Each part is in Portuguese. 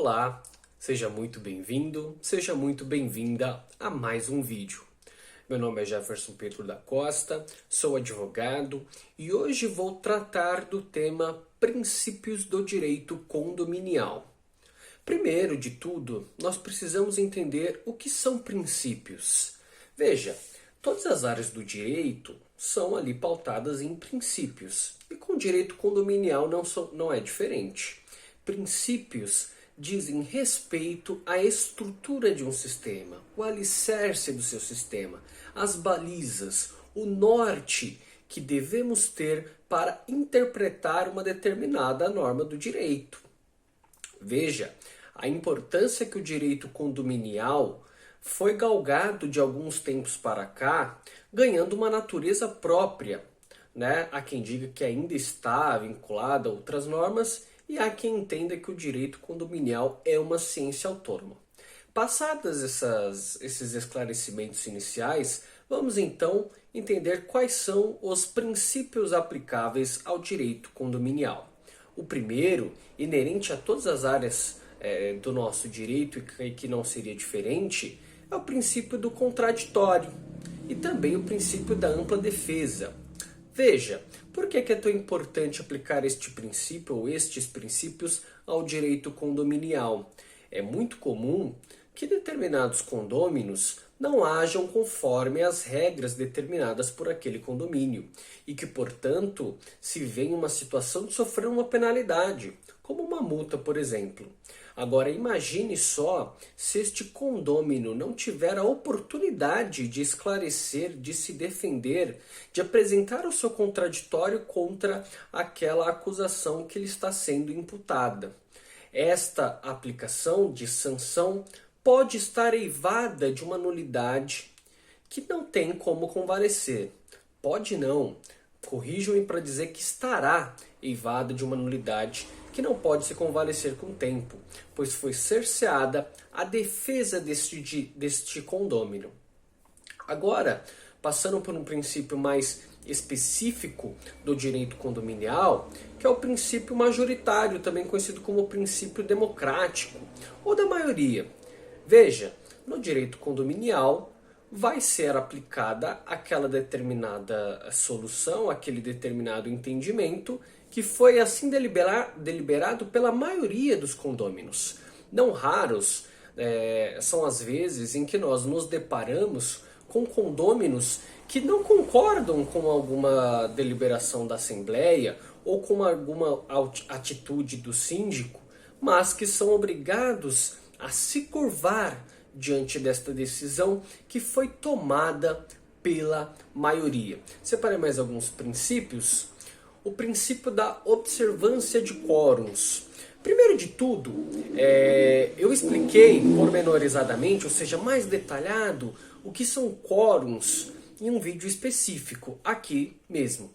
Olá, seja muito bem-vindo, seja muito bem-vinda a mais um vídeo. Meu nome é Jefferson Pedro da Costa, sou advogado e hoje vou tratar do tema Princípios do Direito Condominial. Primeiro de tudo, nós precisamos entender o que são princípios. Veja, todas as áreas do direito são ali pautadas em princípios e com o direito condominial não é diferente. Princípios dizem respeito à estrutura de um sistema, o alicerce do seu sistema, as balizas, o norte que devemos ter para interpretar uma determinada norma do direito. Veja, a importância que o direito condominial foi galgado de alguns tempos para cá, ganhando uma natureza própria, né? Há quem diga que ainda está vinculada a outras normas, e há quem entenda que o direito condominial é uma ciência autônoma. Passados esses esclarecimentos iniciais, vamos então entender quais são os princípios aplicáveis ao direito condominial. O primeiro, inerente a todas as áreas do nosso direito e que não seria diferente, é o princípio do contraditório e também o princípio da ampla defesa. Veja, por que é tão importante aplicar este princípio ou estes princípios ao direito condominial? É muito comum que determinados condôminos não hajam conforme as regras determinadas por aquele condomínio e que, portanto, se vê em uma situação de sofrer uma penalidade, como uma multa, por exemplo. Agora, imagine só se este condômino não tiver a oportunidade de esclarecer, de se defender, de apresentar o seu contraditório contra aquela acusação que lhe está sendo imputada. Esta aplicação de sanção pode estar eivada de uma nulidade que não tem como convalescer. Pode não. Corrijam-me para dizer que estará eivada de uma nulidade que não pode se convalescer com o tempo, pois foi cerceada a defesa deste condômino. Agora, passando por um princípio mais específico do direito condominial, que é o princípio majoritário, também conhecido como princípio democrático, ou da maioria. Veja, no direito condominial, vai ser aplicada aquela determinada solução, aquele determinado entendimento que foi assim deliberado pela maioria dos condôminos. Não raros são as vezes em que nós nos deparamos com condôminos que não concordam com alguma deliberação da Assembleia ou com alguma atitude do síndico, mas que são obrigados a se curvar diante desta decisão que foi tomada pela maioria. Separei mais alguns princípios. O princípio da observância de quórums. Primeiro de tudo, eu expliquei pormenorizadamente, ou seja, mais detalhado, o que são quórums em um vídeo específico, aqui mesmo.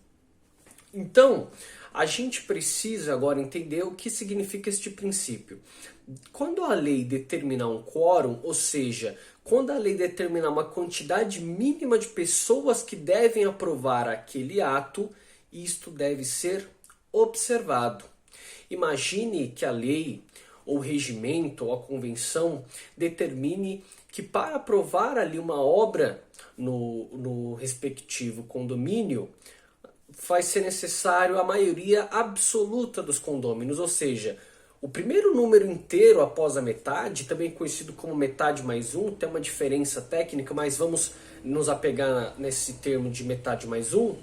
Então, a gente precisa agora entender o que significa este princípio. Quando a lei determinar um quórum, ou seja, quando a lei determinar uma quantidade mínima de pessoas que devem aprovar aquele ato, isto deve ser observado. Imagine que a lei, ou o regimento, ou a convenção determine que para aprovar ali uma obra no respectivo condomínio, vai ser necessário a maioria absoluta dos condôminos, ou seja, o primeiro número inteiro após a metade, também conhecido como metade mais um, tem uma diferença técnica, mas vamos nos apegar nesse termo de metade mais um,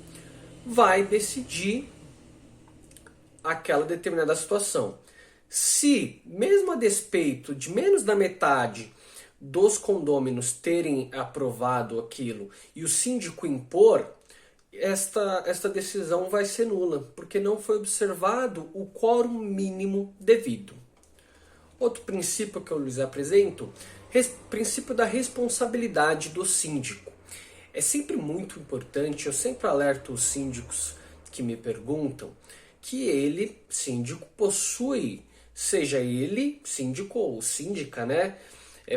vai decidir aquela determinada situação. Se, mesmo a despeito de menos da metade dos condôminos terem aprovado aquilo e o síndico impor, esta decisão vai ser nula, porque não foi observado o quórum mínimo devido. Outro princípio que eu lhes apresento, princípio da responsabilidade do síndico. É sempre muito importante, eu sempre alerto os síndicos que me perguntam, que ele, síndico, possui, seja ele síndico ou síndica, né?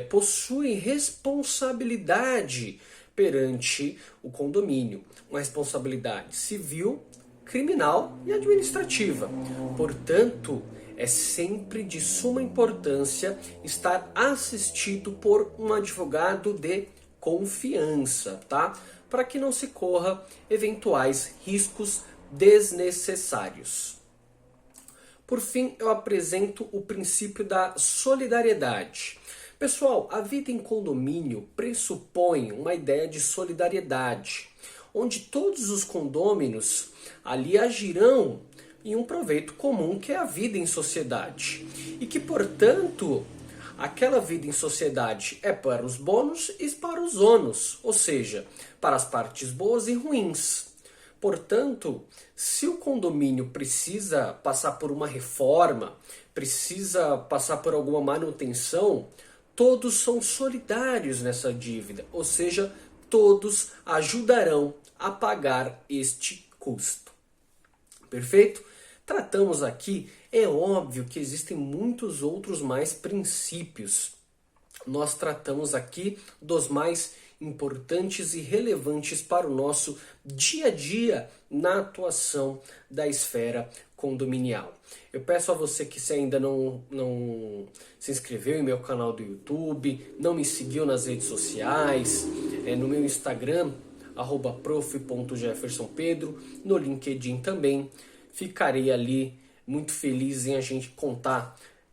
Possui responsabilidade perante o condomínio, uma responsabilidade civil, criminal e administrativa. Portanto, é sempre de suma importância estar assistido por um advogado de confiança, tá? Para que não se corra eventuais riscos desnecessários. Por fim, eu apresento o princípio da solidariedade. Pessoal, a vida em condomínio pressupõe uma ideia de solidariedade, onde todos os condôminos ali agirão em um proveito comum, que é a vida em sociedade. E que, portanto, aquela vida em sociedade é para os bônus e para os ônus, ou seja, para as partes boas e ruins. Portanto, se o condomínio precisa passar por uma reforma, precisa passar por alguma manutenção, todos são solidários nessa dívida, ou seja, todos ajudarão a pagar este custo. Perfeito? Tratamos aqui, é óbvio que existem muitos outros mais princípios. Nós tratamos aqui dos mais importantes e relevantes para o nosso dia a dia na atuação da esfera condominial. Eu peço a você que se ainda não se inscreveu em meu canal do YouTube, não me seguiu nas redes sociais, no meu Instagram, @prof.jeffersonpedro, no LinkedIn também, ficarei ali muito feliz em a gente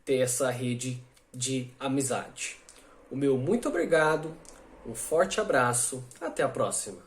ter essa rede de amizade. O meu muito obrigado, um forte abraço, até a próxima.